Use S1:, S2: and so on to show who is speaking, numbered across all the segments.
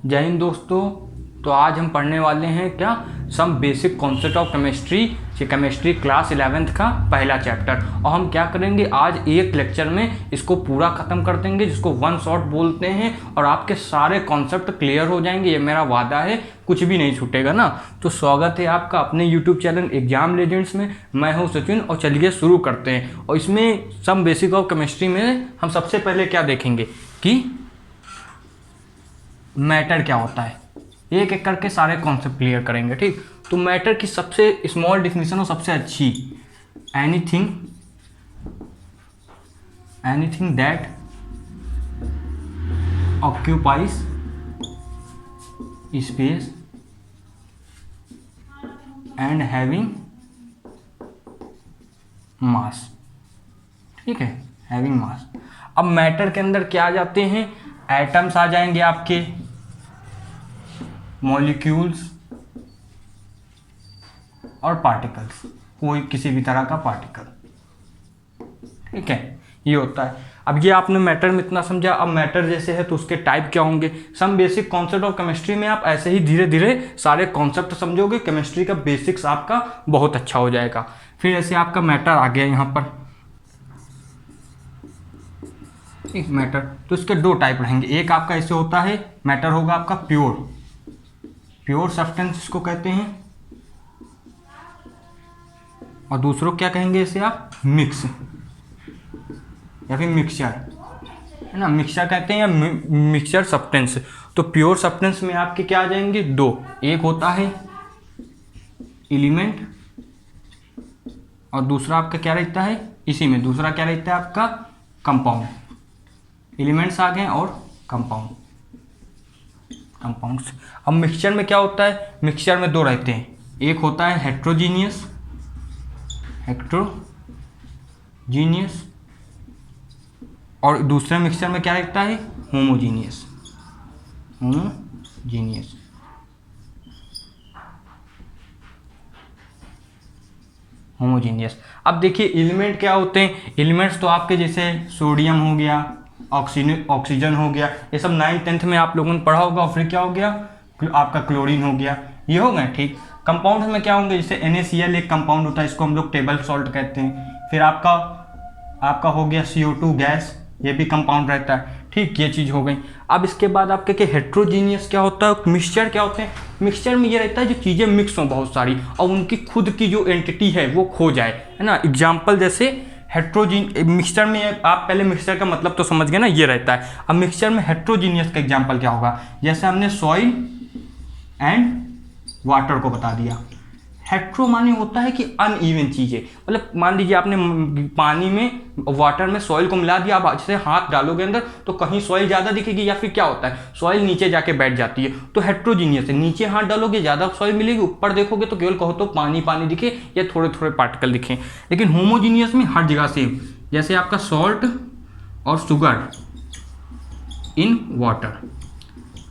S1: जय हिंद दोस्तों। तो आज हम पढ़ने वाले हैं क्या, some basic concept of chemistry, chemistry class 11th का पहला चैप्टर। और हम क्या करेंगे, आज एक लेक्चर में इसको पूरा ख़त्म कर देंगे, जिसको वन शॉट बोलते हैं, और आपके सारे कॉन्सेप्ट क्लियर हो जाएंगे। ये मेरा वादा है, कुछ भी नहीं छूटेगा ना। तो स्वागत है आपका अपने यूट्यूब चैनल एग्जाम लेजेंड्स में। मैं हूँ सचिन और चलिए शुरू करते हैं। और इसमें सम बेसिक ऑफ केमिस्ट्री में हम सबसे पहले क्या देखेंगे कि मैटर क्या होता है। एक एक करके सारे कॉन्सेप्ट क्लियर करेंगे, ठीक। तो मैटर की सबसे स्मॉल डिफिनीशन और सबसे अच्छी, anything that occupies space and having mass, ठीक है, हैविंग मास। अब मैटर के अंदर क्या आ जाते हैं, एटम्स आ जाएंगे आपके, मॉलिक्यूल्स और पार्टिकल्स, कोई किसी भी तरह का पार्टिकल, ठीक है, ये होता है। अब ये आपने मैटर में इतना समझा। अब मैटर जैसे है तो उसके टाइप क्या होंगे। Some basic concept of chemistry में आप ऐसे ही धीरे धीरे सारे कॉन्सेप्ट समझोगे, केमिस्ट्री का बेसिक्स आपका बहुत अच्छा हो जाएगा। फिर ऐसे आपका मैटर आ गया यहाँ पर, एक मैटर, तो इसके दो टाइप रहेंगे। एक आपका ऐसे होता है, मैटर होगा आपका प्योर सब्सटेंस इसको कहते हैं, और दूसरों क्या कहेंगे इसे आप, मिक्स या फिर मिक्सचर, है ना, मिक्सचर कहते हैं या मिक्सचर सब्सटेंस। तो प्योर सब्सटेंस में आपके क्या आ जाएंगे, दो, एक होता है एलिमेंट और दूसरा आपका क्या रहता है, इसी में दूसरा क्या रहता है आपका, कंपाउंड। एलिमेंट्स आ गए और कंपाउंड्स। अब मिक्सचर में क्या होता है, मिक्सचर में दो रहते हैं, एक होता है हेट्रोजीनियस और दूसरे मिक्सचर में क्या रहता है, होमोजीनियस। अब देखिए एलिमेंट क्या होते हैं। एलिमेंट्स तो आपके जैसे सोडियम हो गया, ऑक्सीजन हो गया, ये सब 9th 10th में आप लोगों ने पढ़ा होगा। और फिर क्या हो गया आपका, क्लोरीन हो गया, ये हो गए, ठीक। कंपाउंड में क्या होंगे, जैसे NaCl एक कंपाउंड होता है, इसको हम लोग टेबल सॉल्ट कहते हैं। फिर आपका हो गया CO2 गैस, ये भी कंपाउंड रहता है, ठीक, ये चीज़ हो गई। अब इसके बाद आपके क्या, हेट्रोजीनियस क्या होता है, मिक्सचर क्या होते हैं। मिक्सचर में ये रहता है जो चीज़ें मिक्स हों बहुत सारी और उनकी खुद की जो एंटिटी है वो खो जाए, है ना। एग्जाम्पल जैसे मिक्सचर में, आप पहले मिक्सचर का मतलब तो समझ गए ना, ये रहता है। अब मिक्सचर में हेट्रोजीनियस का एग्जाम्पल क्या होगा, जैसे हमने सॉइल एंड वाटर को बता दिया। हेट्रो माने होता है कि अनइवन चीज़ें, मतलब मान लीजिए आपने पानी में, वाटर में सॉइल को मिला दिया, आप जैसे हाथ डालोगे अंदर तो कहीं सॉइल ज़्यादा दिखेगी, या फिर क्या होता है सॉइल नीचे जाके बैठ जाती है, तो हेट्रोजीनियस है। नीचे हाथ डालोगे ज़्यादा सॉइल मिलेगी, ऊपर देखोगे तो केवल कहो तो पानी पानी दिखे या थोड़े थोड़े पार्टिकल दिखे। लेकिन होमोजीनियस में हर जगह सेम, जैसे आपका सॉल्ट और शुगर इन वाटर।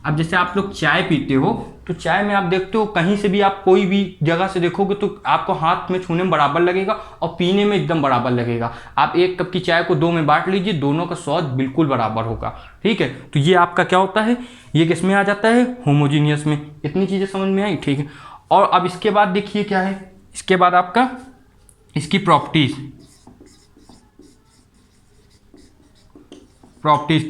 S1: अब जैसे आप लोग चाय पीते हो तो चाय में आप देखते हो कहीं से भी आप कोई भी जगह से देखोगे तो आपको हाथ में छूने में बराबर लगेगा और पीने में एकदम बराबर लगेगा। आप एक कप की चाय को दो में बांट लीजिए, दोनों का स्वाद बिल्कुल बराबर होगा, ठीक है। तो ये आपका क्या होता है, ये किस में आ जाता है, होमोजीनियस में। इतनी चीज़ें समझ में आई, ठीक है। और अब इसके बाद देखिए क्या है, इसके बाद आपका इसकी प्रॉपर्टीज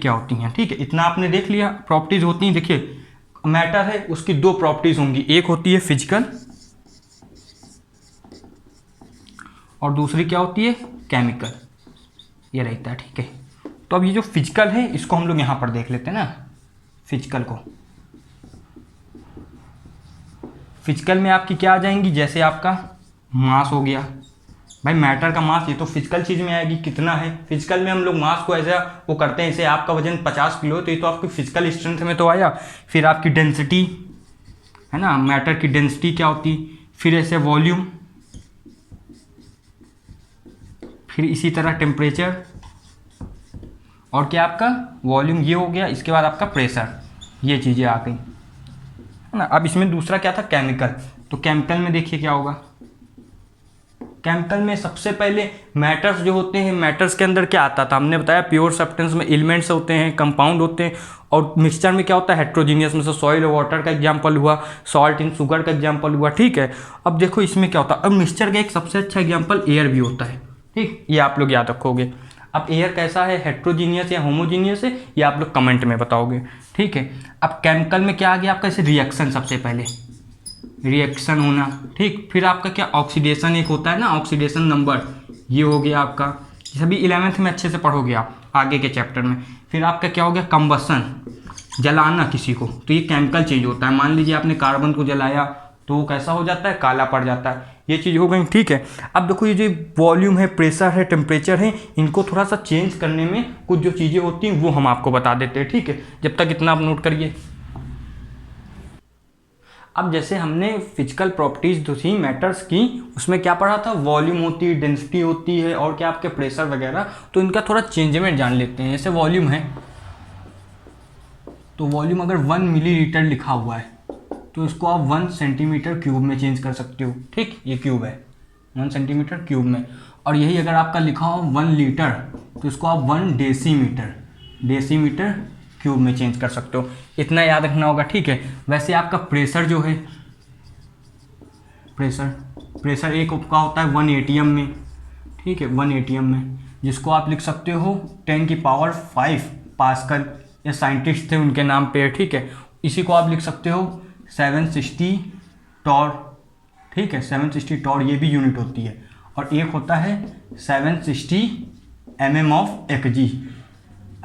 S1: क्या होती हैं, ठीक है। इतना आपने देख लिया, प्रॉपर्टीज होती हैं। देखिए मैटर है, उसकी दो प्रॉपर्टीज होंगी, एक होती है फिजिकल और दूसरी क्या होती है, केमिकल, ये रहता है, ठीक है। तो अब ये जो फिजिकल है इसको हम लोग यहां पर देख लेते हैं ना। फिजिकल में आपकी क्या आ जाएंगी, जैसे आपका मास हो गया, भाई मैटर का मास ये तो फिजिकल चीज़ में आएगी, कितना है। फिजिकल में हम लोग मास को ऐसा वो करते हैं, जैसे आपका वजन 50 किलो है तो ये तो आपकी फिजिकल स्ट्रेंथ में तो आया। फिर आपकी डेंसिटी, है ना, मैटर की डेंसिटी क्या होती। फिर ऐसे वॉल्यूम, फिर इसी तरह टेम्परेचर, और क्या आपका वॉल्यूम ये हो गया। इसके बाद आपका प्रेशर, ये चीज़ें आ गई, है ना। अब इसमें दूसरा क्या था, केमिकल। तो केमिकल में देखिए क्या होगा, केमिकल में सबसे पहले मैटर्स जो होते हैं, मैटर्स के अंदर क्या आता था, हमने बताया प्योर सब्सटेंस में एलिमेंट्स होते हैं, कंपाउंड होते हैं, और मिक्सचर में क्या होता है, हेट्रोजीनियस में से सॉइल और वाटर का एग्जांपल हुआ, सॉल्ट इन शुगर का एग्जांपल हुआ, ठीक है। अब देखो इसमें क्या होता है, अब मिक्सचर का एक सबसे अच्छा एग्जांपल एयर भी होता है, ठीक, ये आप लोग याद रखोगे। अब एयर कैसा है, हेट्रोजीनियस या होमोजीनियस है, ये आप लोग कमेंट में बताओगे, ठीक है। अब केमिकल में क्या आ गया आपका, ऐसे रिएक्शन, सबसे पहले रिएक्शन होना, ठीक। फिर आपका क्या ऑक्सीडेशन एक होता है ना, ऑक्सीडेशन नंबर, ये हो गया आपका, सभी 11th में अच्छे से पढ़ोगे आप आगे के चैप्टर में। फिर आपका क्या हो गया, कंबसन, जलाना किसी को, तो ये केमिकल चेंज होता है। मान लीजिए आपने कार्बन को जलाया तो वो कैसा हो जाता है, काला पड़ जाता है, ये चीज़ हो गई, ठीक है। अब देखो ये जो वॉल्यूम है, प्रेशर है, टेम्परेचर है, इनको थोड़ा सा चेंज करने में कुछ जो चीज़ें होती हैं वो हम आपको बता देते हैं, ठीक है। जब तक इतना आप नोट करिए। अब जैसे हमने फिजिकल प्रॉपर्टीज जो थी मैटर्स की, उसमें क्या पढ़ा था, वॉल्यूम होती है, डेंसिटी होती है, और क्या आपके प्रेशर वगैरह, तो इनका थोड़ा चेंजमेंट जान लेते हैं। जैसे वॉल्यूम है, तो वॉल्यूम अगर 1 मिलीलीटर लिखा हुआ है तो इसको आप 1 सेंटीमीटर क्यूब में चेंज कर सकते हो, ठीक, ये क्यूब है 1 सेंटीमीटर क्यूब में। और यही अगर आपका लिखा हो 1 लीटर तो इसको आप 1 डेसीमीटर क्यूब में चेंज कर सकते हो, इतना याद रखना होगा, ठीक है। वैसे आपका प्रेशर जो है, प्रेशर एक का होता है 1 एटीएम में, ठीक है, 1 एटीएम में, जिसको आप लिख सकते हो 10⁵ पास्कल, ये साइंटिस्ट थे उनके नाम पे, ठीक है। इसी को आप लिख सकते हो 760 टॉर, ठीक है, 760 टॉर ये भी यूनिट होती है। और एक होता है 760 mm ऑफ Hg।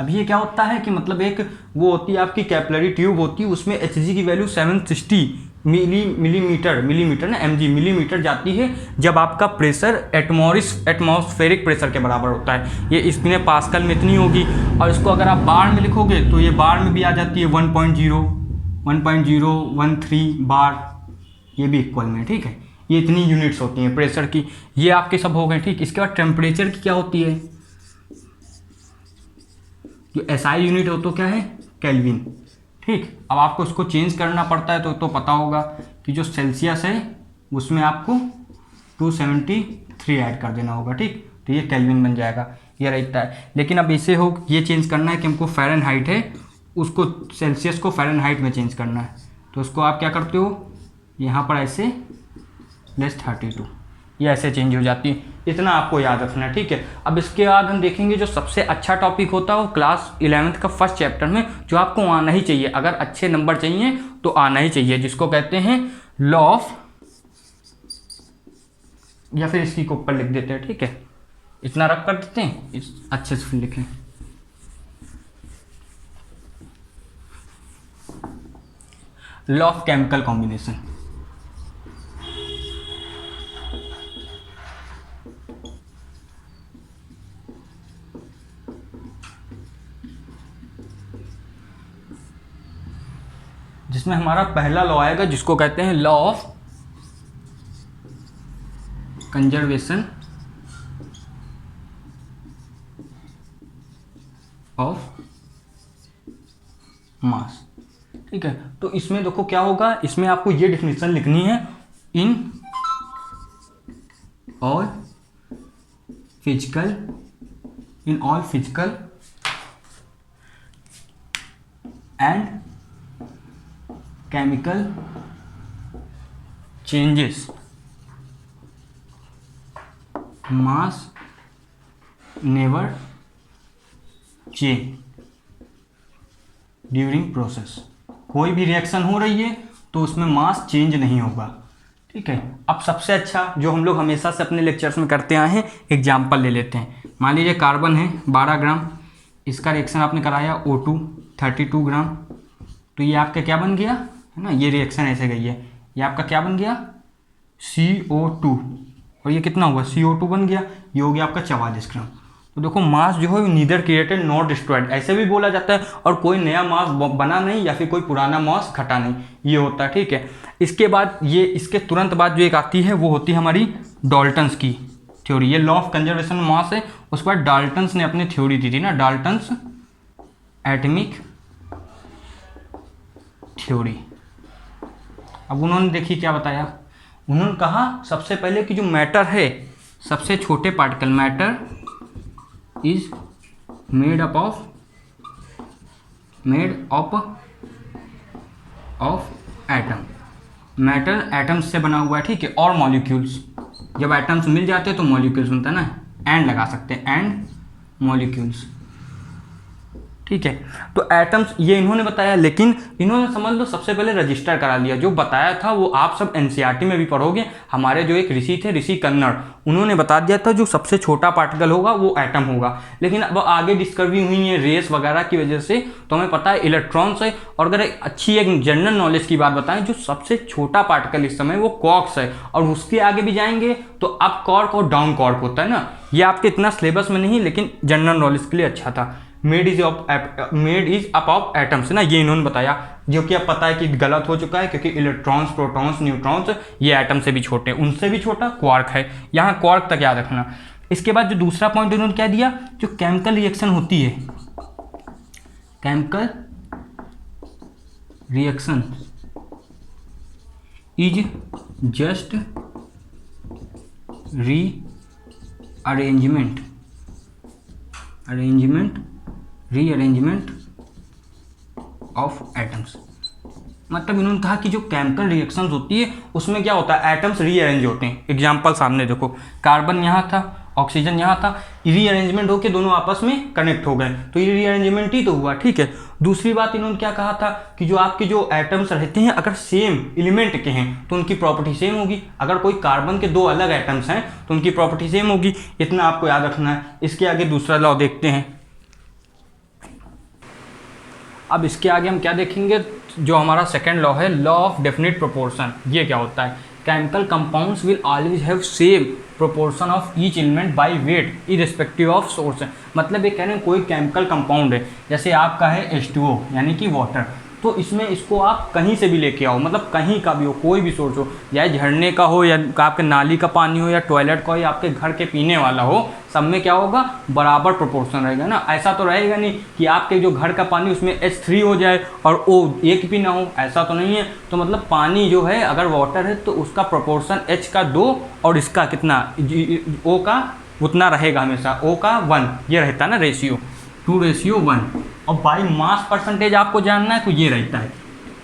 S1: अब ये क्या होता है कि मतलब एक वो होती है आपकी कैपिलरी ट्यूब होती है, उसमें Hg की वैल्यू 760 मिलीमीटर ना mg मिलीमीटर जाती है जब आपका प्रेशर एटमॉस्फेरिक प्रेशर के बराबर होता है। ये इसमें पास्कल में इतनी होगी, और इसको अगर आप बार में लिखोगे तो ये बार में भी आ जाती है 1.013 बार, ये भी इक्वल में, ठीक है। ये इतनी यूनिट्स होती हैं प्रेशर की, ये आपके सब हो गए, ठीक। इसके बाद टेम्परेचर की क्या होती है, जो SI यूनिट हो तो क्या है, केल्विन, ठीक। अब आपको इसको चेंज करना पड़ता है तो पता होगा कि जो सेल्सियस है उसमें आपको 273 ऐड कर देना होगा, ठीक, तो ये केल्विन बन जाएगा, ये रहता है। लेकिन अब इसे हो ये चेंज करना है कि हमको फ़ारेनहाइट है, उसको सेल्सियस को फ़ारेनहाइट में चेंज करना है, तो उसको आप क्या करते हो, यहाँ पर ऐसे +32, ये ऐसे चेंज हो जाती है, इतना आपको याद रखना है, ठीक है। अब इसके बाद हम देखेंगे जो सबसे अच्छा टॉपिक होता है वो क्लास 11th का फर्स्ट चैप्टर में, जो आपको आना ही चाहिए, अगर अच्छे नंबर चाहिए तो आना ही चाहिए, जिसको कहते हैं लॉ ऑफ, या फिर इसकी को ऊपर लिख देते हैं, ठीक है, इतना रख कर देते हैं, इस अच्छे से फिर लिखें, लॉ ऑफ केमिकल कॉम्बिनेशन। जिसमें हमारा पहला लॉ आएगा जिसको कहते हैं law of conservation of mass, ठीक है। तो इसमें देखो क्या होगा, इसमें आपको ये डिफिनेशन लिखनी है, in all physical and chemical changes mass never change during process. कोई भी रिएक्शन हो रही है तो उसमें मास चेंज नहीं होगा, ठीक है। अब सबसे अच्छा जो हम लोग हमेशा से अपने लेक्चर्स में करते आए हैं, एग्जाम्पल ले लेते हैं। मान लीजिए कार्बन है 12 ग्राम, इसका रिएक्शन आपने कराया O2 32 ग्राम, तो ये आपका क्या बन गया है ना, ये रिएक्शन ऐसे गई है, ये आपका क्या बन गया CO2, और ये कितना हुआ CO2 बन गया, ये हो गया आपका 44 ग्राम। तो देखो मास जो है नीदर क्रिएटेड नॉट डिस्ट्रॉयड, ऐसे भी बोला जाता है, और कोई नया मास बना नहीं या फिर कोई पुराना मास घटा नहीं, ये होता है, ठीक है। इसके बाद ये इसके तुरंत बाद जो एक आती है वो होती है हमारी डाल्टन्स की थ्योरी, ये लॉ ऑफ कंजर्वेशन मास है। उसके बाद डाल्टन्स ने अपनी थ्योरी दी थी ना, डाल्टन्स एटॉमिक थ्योरी। अब उन्होंने देखिए क्या बताया, उन्होंने कहा सबसे पहले कि जो मैटर है सबसे छोटे particle, matter is made up of atom, matter atoms से बना हुआ है, ठीक है, और मॉलिक्यूल्स, जब एटम्स मिल जाते हैं तो मॉलिक्यूल्स बनता है ना, एंड लगा सकते हैं, एंड मॉलिक्यूल्स, ठीक है। तो एटम्स ये इन्होंने बताया, लेकिन इन्होंने समझ लो सबसे पहले रजिस्टर करा लिया, जो बताया था वो आप सब एनसीईआरटी में भी पढ़ोगे। हमारे जो एक ऋषि थे, ऋषि कन्नड़, उन्होंने बता दिया था जो सबसे छोटा पार्टिकल होगा वो एटम होगा। लेकिन अब आगे डिस्कवरी हुई है रेस वगैरह की वजह से, तो हमें पता है इलेक्ट्रॉन्स है। और अगर एक जनरल नॉलेज की बात बताएं, जो सबसे छोटा पार्टिकल इस समय वो क्वार्क्स है, और उसके आगे भी जाएंगे तो अप क्वार्क और डाउन क्वार्क होता है ना। ये आपके इतना सिलेबस में नहीं, लेकिन जनरल नॉलेज के लिए अच्छा था। Made is up of atoms ना, ये इन्होंने बताया, जो कि अब पता है कि गलत हो चुका है, क्योंकि इलेक्ट्रॉन्स, प्रोटॉन्स, न्यूट्रॉन्स ये एटम से भी छोटे, उनसे भी छोटा क्वार्क है। यहाँ क्वार्क तक याद रखना। इसके बाद जो दूसरा पॉइंट इन्होंने क्या दिया, जो केमिकल रिएक्शन होती है, chemical reaction is just rearrangement of atoms. मतलब इन्होंने कहा कि जो केमिकल रिएक्शंस होती है उसमें क्या होता है, एटम्स रीअरेंज होते हैं। एग्जांपल सामने देखो, कार्बन यहाँ था, ऑक्सीजन यहाँ था, रीअरेंजमेंट होकर दोनों आपस में कनेक्ट हो गए, तो ये रीअरेंजमेंट ही तो हुआ, ठीक है। दूसरी बात इन्होंने क्या कहा था कि जो आपके जो एटम्स रहते हैं अगर सेम एलिमेंट के हैं तो उनकी प्रॉपर्टी सेम होगी। अगर कोई कार्बन के दो अलग एटम्स हैं तो उनकी प्रॉपर्टी सेम होगी, इतना आपको याद रखना है। इसके आगे दूसरा लॉ देखते हैं। अब इसके आगे हम क्या देखेंगे, जो हमारा सेकंड लॉ है, लॉ ऑफ डेफिनेट प्रोपोर्शन। ये क्या होता है, chemical compounds will always have same proportion of each element by weight irrespective of source. मतलब ये कह रहे हैं कोई केमिकल कंपाउंड है, जैसे आपका है H2O यानी कि वाटर, तो इसमें इसको आप कहीं से भी लेके आओ, मतलब कहीं का भी हो, कोई भी सोर्स हो, चाहे झरने का हो या आपके नाली का पानी हो या टॉयलेट का हो या आपके घर के पीने वाला हो, सब में क्या होगा, बराबर प्रोपोर्शन रहेगा ना। ऐसा तो रहेगा नहीं कि आपके जो घर का पानी उसमें H3 हो जाए और O1 भी ना हो, ऐसा तो नहीं है। तो मतलब पानी जो है अगर वाटर है तो उसका प्रोपोर्शन H का 2 और इसका कितना, O का उतना रहेगा हमेशा, O का 1, ये रहता है ना रेशियो, 2:1। और बाई मास परसेंटेज आपको जानना है तो ये रहता है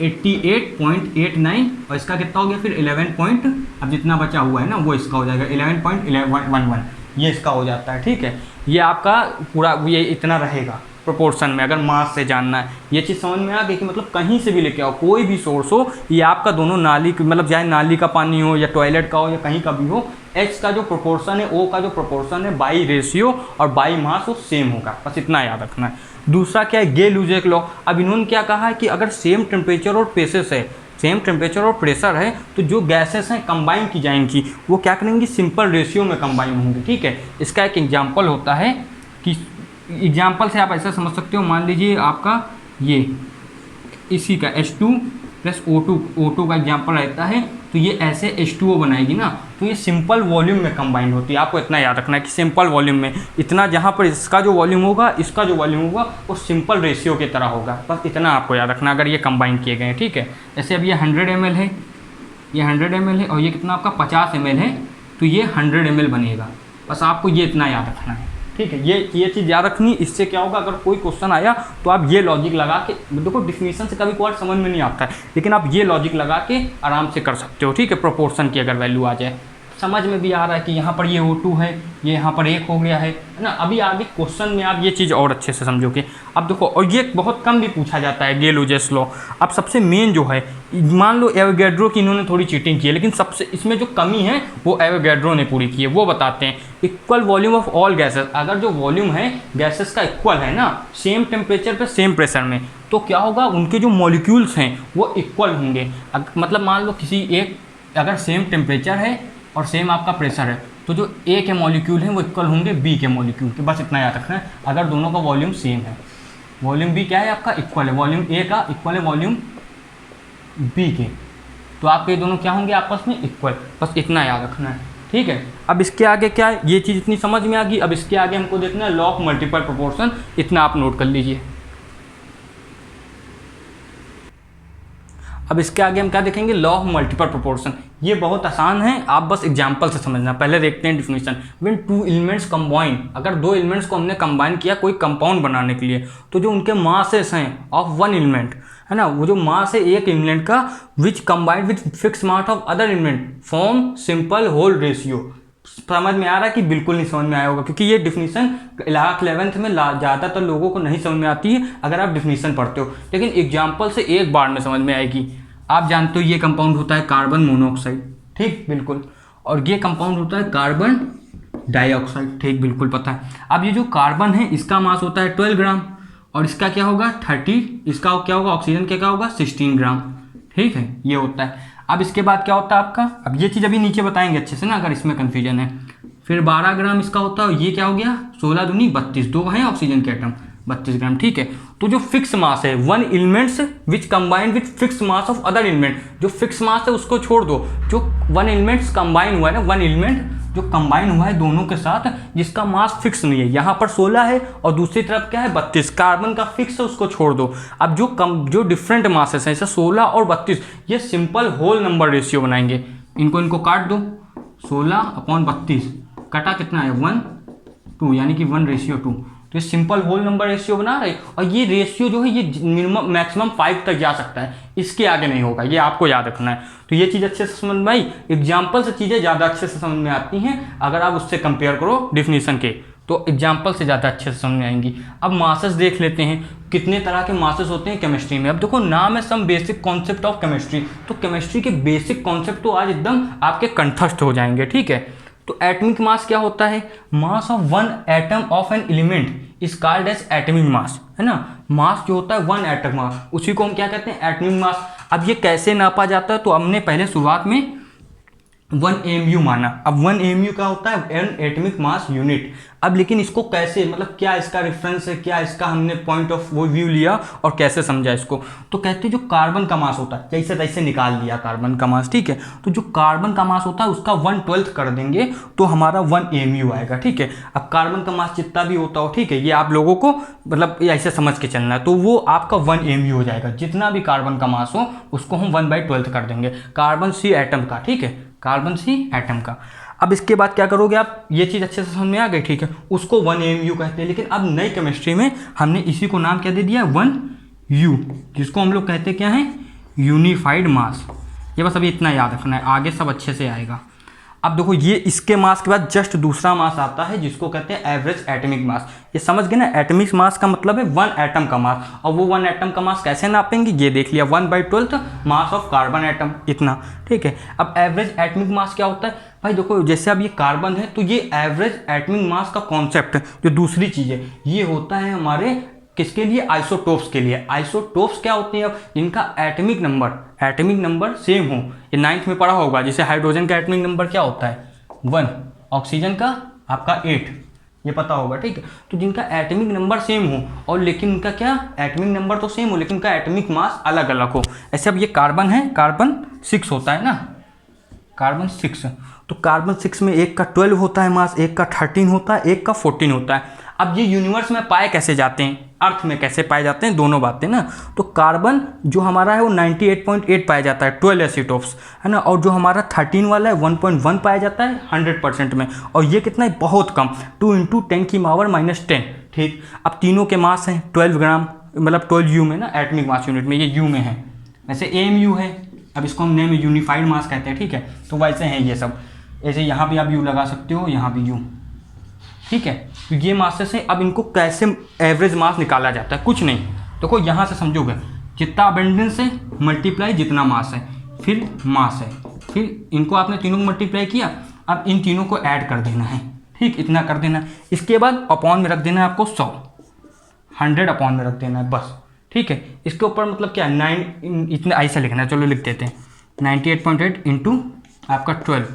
S1: 88.89, और इसका कितना हो गया फिर 11 पॉइंट, अब जितना बचा हुआ है ना वो इसका हो जाएगा 11.11, ये इसका हो जाता है, ठीक है। ये आपका पूरा ये इतना रहेगा प्रोपोर्शन में, अगर मास से जानना है। ये चीज़ समझ में आ गई कि मतलब कहीं से भी लेके आओ, कोई भी सोर्स हो, ये आपका दोनों नाली, मतलब चाहे नाली का पानी हो या टॉयलेट का हो या कहीं का भी हो, H का जो प्रोपोर्शन है, O का जो प्रोपोर्शन है, बाई रेशियो और बाई मास वो सेम होगा, बस इतना याद रखना है। दूसरा क्या है, गे-लुजेक लॉ। अब इन्होंने क्या कहा है कि अगर सेम टेम्परेचर और प्रेशर है, सेम टेम्परेचर और प्रेशर है, तो जो गैसेस हैं कंबाइन की जाएंगी, वो क्या करेंगी, सिंपल रेशियो में कंबाइन होंगी, ठीक है। इसका एक एग्जाम्पल होता है कि एग्जाम्पल से आप ऐसा समझ सकते हो, मान लीजिए आपका ये इसी का H2 प्लस O2 का एग्जाम्पल रहता है, तो ये ऐसे H2O बनाएगी ना, तो ये सिंपल वॉल्यूम में कंबाइंड होती है। आपको इतना याद रखना है कि सिंपल वॉल्यूम में इतना, जहाँ पर इसका जो वॉल्यूम होगा, इसका जो वॉल्यूम होगा, वो सिंपल रेशियो की तरह होगा, बस इतना आपको याद रखना अगर ये कंबाइन किए गए हैं, ठीक है। जैसे अब ये 100 ml है, ये 100 ml है, और ये कितना आपका 50 ml है, तो ये 100 ml बनेगा, बस आपको ये इतना याद रखना है, ठीक है। ये चीज़ याद रखनी। इससे क्या होगा, अगर कोई क्वेश्चन आया तो आप ये लॉजिक लगा के, देखो डिफिनीशन से कभी कोई समझ में नहीं आता है, लेकिन आप ये लॉजिक लगा के आराम से कर सकते हो, ठीक है। प्रोपोर्शन की अगर वैल्यू आ जाए, समझ में भी आ रहा है कि यहाँ पर ये O2 है, ये यहाँ पर 1 हो गया है ना। अभी आगे क्वेश्चन में आप ये चीज़ और अच्छे से समझोगे। अब देखो, और ये बहुत कम भी पूछा जाता है गे-लुजेस लॉ। अब सबसे मेन जो है, मान लो एवोगैड्रो की इन्होंने थोड़ी चीटिंग की है, लेकिन सबसे इसमें जो कमी है वो एवोगैड्रो ने पूरी की है। वो बताते हैं equal volume of all gases. अगर जो वॉल्यूम है गैसेस का इक्वल है ना, सेम टेम्परेचर पे सेम प्रेशर में, तो क्या होगा, उनके जो मॉलिक्यूल्स हैं वो इक्वल होंगे। मतलब मान लो किसी एक, अगर सेम टेम्परेचर है और सेम आपका प्रेशर है, तो जो ए के मॉलिक्यूल हैं वो इक्वल होंगे बी के मॉलिक्यूल के, बस इतना याद रखना है। अगर दोनों का वॉल्यूम सेम है, वॉल्यूम बी क्या है आपका, इक्वल है, वॉल्यूम ए का इक्वल है वॉल्यूम बी के, तो आपके दोनों क्या होंगे आपस में, इक्वल, बस इतना याद रखना है, ठीक है। अब इसके आगे क्या है, ये चीज़ इतनी समझ में आ गई। अब इसके आगे हमको देखना है लॉ ऑफ मल्टीपल प्रोपोर्शन, इतना आप नोट कर लीजिए। अब इसके आगे हम क्या देखेंगे, लॉ ऑफ मल्टीपल प्रोपोर्शन। ये बहुत आसान है, आप बस एग्जांपल से समझना। पहले देखते हैं definition. When two elements combine, अगर दो एलिमेंट्स को हमने कंबाइन किया कोई कंपाउंड बनाने के लिए, तो जो उनके मासेस हैं ऑफ वन एलिमेंट, है ना, वो जो मास है एक एलिमेंट का, which combined with fix mass of other element form simple whole ratio. समझ में आ रहा है कि बिल्कुल नहीं समझ में आया होगा, क्योंकि ये डिफिनीशन क्लास 11th में ज़्यादातर लोगों को नहीं समझ में आती है अगर आप डिफिनीशन पढ़ते हो, लेकिन एग्जाम्पल से एक बार में समझ में आएगी। आप जानते हो ये कंपाउंड होता है कार्बन मोनोऑक्साइड, ठीक, बिल्कुल, और ये कंपाउंड होता है कार्बन डाइऑक्साइड, ठीक, बिल्कुल पता है। अब ये जो कार्बन है इसका मास होता है 12 ग्राम, और इसका क्या होगा 30, इसका क्या होगा ऑक्सीजन क्या होगा 16 ग्राम, ठीक है, ये होता है। अब इसके बाद क्या होता है आपका, अब ये चीज़ अभी नीचे बताएंगे अच्छे से ना अगर इसमें कन्फ्यूजन है। फिर 12 ग्राम इसका होता है, ये क्या हो गया 16 दूनी 32, दो हैं ऑक्सीजन के एटम, 32 ग्राम, ठीक है। तो जो फिक्स मास है one elements which combine with fix mass of other element, जो फिक्स मास है उसको छोड़ दो, जो वन एलिमेंट्स कंबाइन हुआ है ना, वन एलिमेंट जो कंबाइन हुआ है दोनों के साथ जिसका मास फिक्स नहीं है, यहाँ पर 16 है और दूसरी तरफ क्या है 32, कार्बन का फिक्स है उसको छोड़ दो। अब जो डिफरेंट मासेस हैं जैसे 16 और 32, ये सिंपल होल नंबर रेशियो बनाएंगे। इनको काट दो, 16/32 कटा कितना है 1/2, यानी कि 1:2, तो ये सिंपल होल नंबर रेशियो बना रहे। और ये रेशियो जो है ये मिनिमम मैक्सिमम 5 तक जा सकता है, इसके आगे नहीं होगा, ये आपको याद रखना है। तो ये चीज़ अच्छे से समझ में आई। एग्जाम्पल से चीज़ें ज़्यादा अच्छे से समझ में आती हैं अगर आप उससे कंपेयर करो डिफिनीशन के, तो एग्जाम्पल से ज़्यादा अच्छे से समझ में आएंगी। अब मासेस देख लेते हैं, कितने तरह के मासेस होते हैं केमिस्ट्री में। अब देखो नाम है some basic concept of chemistry, तो केमिस्ट्री के बेसिक कॉन्सेप्ट तो आज एकदम आपके कंठस्थ हो जाएंगे, ठीक है। तो एटॉमिक मास क्या होता है, mass of one atom of an element is called as atomic mass, है ना। मास जो होता है वन एटम मास, उसी को हम क्या कहते हैं एटॉमिक मास। अब ये कैसे नापा जाता है, तो हमने पहले शुरुआत में 1 AMU माना। अब 1 AMU क्या होता है, एन एटॉमिक मास यूनिट। अब लेकिन इसको कैसे, मतलब क्या इसका रेफरेंस है, क्या इसका हमने पॉइंट ऑफ व्यू लिया और कैसे समझा इसको, तो कहते हैं जो कार्बन का मास होता है जैसे तैसे निकाल लिया कार्बन का मास, ठीक है। तो जो कार्बन का मास होता है उसका 1/12 कर देंगे तो हमारा 1 AMU आएगा, ठीक है। अब कार्बन का मास जितना भी होता हो, ठीक है, ये आप लोगों को मतलब ऐसे समझ के चलना है, तो वो आपका 1 AMU हो जाएगा। जितना भी कार्बन का मास हो उसको हम 1/12 कर देंगे, कार्बन सी एटम का, ठीक है, कार्बन सी एटम का। अब इसके बाद क्या करोगे आप, ये चीज़ अच्छे से समझ में आ गई, ठीक है, उसको 1 AMU कहते हैं। लेकिन अब नई केमिस्ट्री में हमने इसी को नाम क्या दे दिया 1U, जिसको हम लोग कहते क्या है यूनिफाइड मास। ये बस अभी इतना याद रखना है, आगे सब अच्छे से आएगा। अब देखो ये इसके मास के बाद जस्ट दूसरा मास आता है जिसको कहते हैं एवरेज एटॉमिक मास। ये समझ गए ना, एटॉमिक मास का मतलब है 1 एटम का मास, और वो 1 एटम का मास कैसे नापेंगे, ये देख लिया 1/12 मास ऑफ कार्बन एटम, इतना, ठीक है। अब एवरेज एटॉमिक मास क्या होता है भाई, देखो जैसे अब ये कार्बन है तो ये एवरेज एटॉमिक मास का कॉन्सेप्ट जो दूसरी चीज़ है ये होता है हमारे किसके लिए, आइसोटोप्स के लिए। आइसोटोप्स क्या होते हैं, अब जिनका एटॉमिक नंबर सेम हो। ये 9th में पढ़ा होगा, जैसे हाइड्रोजन का एटॉमिक नंबर क्या होता है 1, ऑक्सीजन का आपका 8, ये पता होगा, ठीक है। तो जिनका एटॉमिक नंबर सेम हो और लेकिन उनका क्या एटॉमिक नंबर तो सेम हो लेकिन उनका एटॉमिक मास अलग अलग हो। ऐसे अब ये कार्बन है, कार्बन 6 होता है ना, कार्बन 6, तो कार्बन 6 में एक का 12 होता है मास, एक का 13 होता है, एक का 14 होता है। अब ये यूनिवर्स में पाए कैसे जाते हैं, अर्थ में कैसे पाए जाते हैं, दोनों बातें ना। तो कार्बन जो हमारा है वो 98.8 पाया जाता है 12 एसीटोप्स, है ना, और जो हमारा 13 वाला है 1.1 पाया जाता है 100% में, और ये कितना है बहुत कम 2 × 10⁻⁻10, ठीक। अब तीनों के मास हैं 12 ग्राम, मतलब 12U में ना, एटॉमिक मास यूनिट में ये U में है। वैसे AMU है, अब इसको हम नेम यूनिफाइड मास कहते हैं, ठीक है। तो वैसे हैं ये सब, ऐसे यहाँ भी आप U लगा सकते हो, यहाँ भी U, ठीक है। तो ये मासेस हैं। अब इनको कैसे एवरेज मास निकाला जाता है, कुछ नहीं, देखो यहाँ से समझोगे, जितना अबेंडेंस है मल्टीप्लाई जितना मास है, फिर मास है, फिर इनको आपने तीनों को मल्टीप्लाई किया, अब इन तीनों को ऐड कर देना है, ठीक, इतना कर देना। इसके बाद अपॉन में रख देना है आपको 100 अपॉन में रख देना है बस, ठीक है। इसके ऊपर मतलब क्या 9 इतना ऐसा लिखना है, चलो लिख देते हैं 98.8 इंटू आपका 12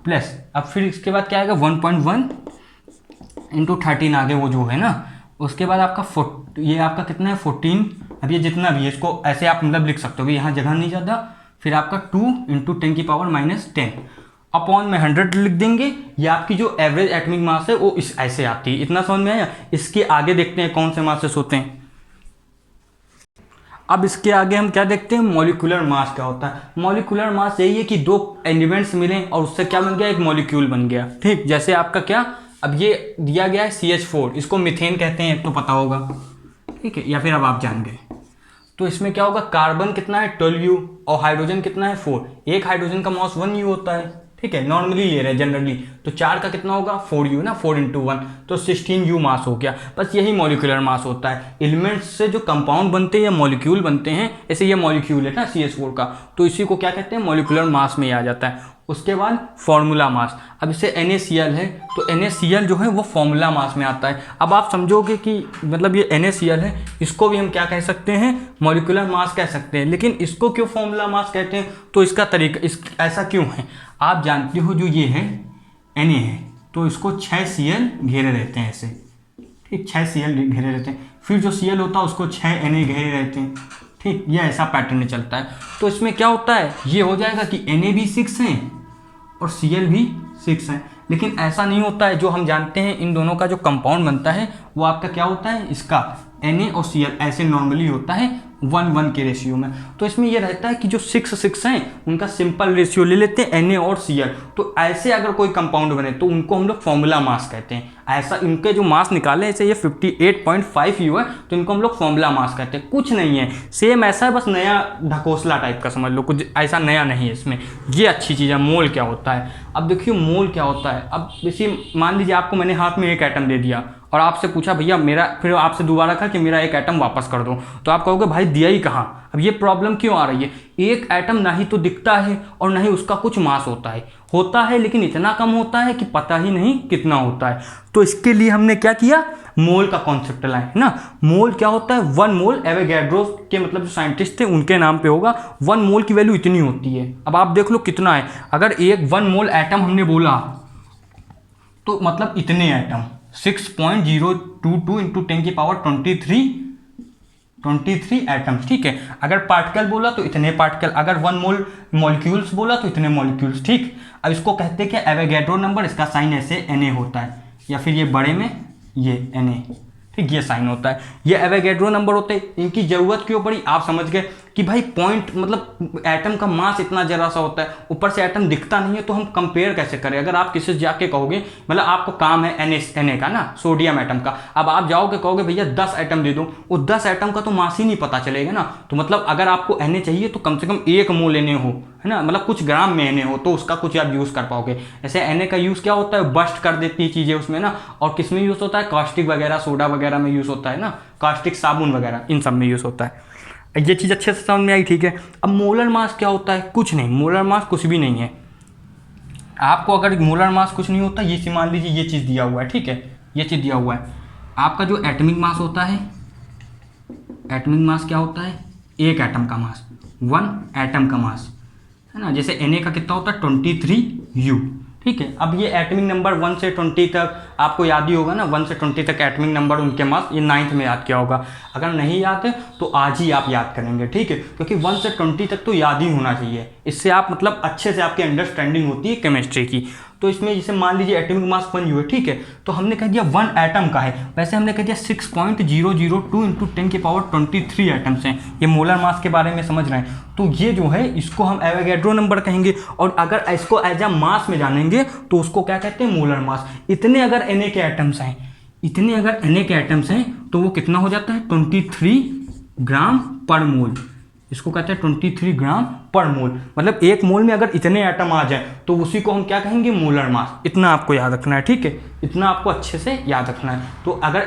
S1: प्लस, अब फिर इसके बाद क्या आएगा 1.1 इंटू 13 आगे वो जो है ना, उसके बाद आपका ये आपका कितना है 14। अब ये जितना भी है इसको ऐसे आप मतलब लिख सकते हो, यहाँ जगह नहीं ज़्यादा, फिर आपका 2 × 10⁻⁻10 अपॉन में 100 लिख देंगे। ये आपकी जो एवरेज एटॉमिक मास है वो इस ऐसे आती है, इतना समझ में आया। इसके आगे देखते हैं कौन से मासेस होते हैं। अब इसके आगे हम क्या देखते हैं, मॉलिक्यूलर मास क्या होता है। मॉलिक्यूलर मास यही है कि दो एलिमेंट्स मिलें और उससे क्या बन गया, एक मॉलिक्यूल बन गया। ठीक, जैसे आपका क्या, अब ये दिया गया है CH4, इसको मीथेन कहते हैं, तो पता होगा, ठीक है, या फिर अब आप जान गए। तो इसमें क्या होगा, कार्बन कितना है 12U और हाइड्रोजन कितना है 4। एक हाइड्रोजन का मास 1U होता है, ठीक है, नॉर्मली ले रहे हैं जनरली। तो 4 का कितना होगा 4U ना, 4 × 1 तो 16U मास हो गया। बस यही मॉलिक्यूलर मास होता है। एलिमेंट्स से जो कंपाउंड बनते हैं या मॉलिक्यूल बनते हैं, ऐसे ये मॉलिक्यूल है ना CH4 का, तो इसी को क्या कहते हैं, मॉलिक्यूलर मास में आ जाता है। उसके बाद फॉर्मूला मास, अब इसे NaCl है तो NaCl जो है वो फॉर्मूला मास में आता है। अब आप समझोगे कि मतलब ये NaCl है, इसको भी हम क्या कह सकते हैं, मॉलिक्यूलर मास कह सकते हैं, लेकिन इसको क्यों फॉर्मूला मास कहते हैं, तो इसका तरीका ऐसा क्यों है। आप जानते हो जो ये है Na है, तो इसको 6Cl घेरे रहते हैं ऐसे, ठीक, 6Cl घेरे रहते हैं, फिर जो Cl होता है उसको 6 Na घेरे रहते हैं, ठीक, ये ऐसा पैटर्न चलता है। तो इसमें क्या होता है, ये हो जाएगा कि Na भी 6 है और Cl भी 6 है, लेकिन ऐसा नहीं होता है। जो हम जानते हैं इन दोनों का जो कंपाउंड बनता है वो आपका क्या होता है, इसका Na और Cl ऐसे नॉर्मली होता है 1:1 के रेशियो में। तो इसमें ये रहता है कि जो 6 हैं उनका सिंपल रेशियो ले लेते हैं Na और Cl। तो ऐसे अगर कोई कंपाउंड बने तो उनको हम लोग फॉर्मूला मास कहते हैं। ऐसा इनके जो मास निकाले, ऐसे ये 58.5U है तो इनको हम लोग फॉर्मूला मास कहते हैं। कुछ नहीं है, सेम ऐसा है, बस नया ढकोसला टाइप का समझ लो, कुछ ऐसा नया नहीं है इसमें। ये अच्छी चीज़ है। मोल क्या होता है, अब देखिए मोल क्या होता है। अब जैसे मान लीजिए आपको मैंने हाथ में एक एटम दे दिया और आपसे पूछा भैया मेरा, फिर आपसे दोबारा कहा कि मेरा एक एटम वापस कर दो, तो आप कहोगे भाई दिया ही कहाँ। अब ये प्रॉब्लम क्यों आ रही है, एक एटम ना ही तो दिखता है और ना ही उसका कुछ मास होता है लेकिन इतना कम होता है कि पता ही नहीं कितना होता है। तो इसके लिए हमने क्या किया, मोल का कॉन्सेप्ट लाए, है ना। मोल क्या होता है, 1 मोल, एवोगैड्रो के मतलब जो साइंटिस्ट थे उनके नाम पे होगा। 1 मोल की वैल्यू इतनी होती है। अब आप देख लो कितना है, अगर एक 1 मोल एटम हमने बोला तो मतलब इतने एटम 6.022 × 10⁻23 एटम्स, ठीक है। अगर पार्टिकल बोला तो इतने पार्टिकल, अगर 1 मोल मॉलिक्यूल्स बोला तो इतने मॉलिक्यूल्स, ठीक। अब इसको कहते हैं कि एवोगैड्रो नंबर, इसका साइन ऐसे Na होता है, या फिर ये बड़े में ये Na, ठीक, ये साइन होता है, ये एवोगैड्रो नंबर होते हैं। इनकी ज़रूरत क्यों पड़ी, आप समझ गए कि भाई पॉइंट मतलब एटम का मास इतना जरा सा होता है, ऊपर से एटम दिखता नहीं है, तो हम कंपेयर कैसे करें। अगर आप किसी से जाके कहोगे, मतलब आपको काम है Na का ना, सोडियम एटम का, अब आप जाओगे कहोगे भैया 10 एटम दे दो, वो 10 एटम का तो मास ही नहीं पता चलेगा ना। तो मतलब अगर आपको Na चाहिए तो कम से कम 1 मोल Na हो, है ना, मतलब कुछ ग्राम में Na हो तो उसका कुछ आप यूज़ कर पाओगे। ऐसे Na का यूज़ क्या होता है, बस्ट कर देती है चीज़ें उसमें ना। और किस में यूज़ होता है, कास्टिक वगैरह, सोडा वगैरह में यूज़ होता है ना, कास्टिक साबुन वगैरह, इन सब में यूज़ होता है। ये चीज़ अच्छे से समझ में आई, ठीक है। अब मोलर मास क्या होता है, कुछ नहीं, मोलर मास कुछ भी नहीं है। आपको अगर मोलर मास कुछ नहीं होता, ये मान लीजिए ये चीज़ दिया हुआ है, ठीक है, ये चीज़ दिया हुआ है। आपका जो एटमिक मास होता है, एटमिक मास क्या होता है, एक एटम का मास, 1 एटम का मास, है ना। जैसे Na का कितना होता है 23U, ठीक है। अब ये एटमिक नंबर 1 से 20 तक आपको याद ही होगा ना, 1 से 20 तक एटमिक नंबर उनके मास, ये 9th में याद किया होगा। अगर नहीं याद है तो आज ही आप याद करेंगे, ठीक है, क्योंकि 1 से 20 तक तो याद ही होना चाहिए। इससे आप मतलब अच्छे से आपकी अंडरस्टैंडिंग होती है केमिस्ट्री की। तो इसमें जैसे मान लीजिए एटमिक मास 1U है, ठीक है, तो हमने कह दिया 1 एटम का है, वैसे हमने कह दिया 6.002 × 10⁻23 एटम्स हैं। ये मोलर मास के बारे में समझ रहे हैं, तो ये जो है इसको हम एवोगैड्रो नंबर कहेंगे। और अगर इसको एज अ मास में जानेंगे तो उसको क्या कहते हैं, मोलर मास। इतने अगर Na के एटम्स हैं, इतने अगर Na के एटम्स हैं तो वो कितना हो जाता है 23 ग्राम पर मोल। इसको कहते हैं 23 ग्राम पर मोल। मतलब एक मोल में अगर इतने एटम आ जाए तो उसी को हम क्या कहेंगे, मोलर मास। इतना आपको याद रखना है, ठीक है, इतना आपको अच्छे से याद रखना है। तो अगर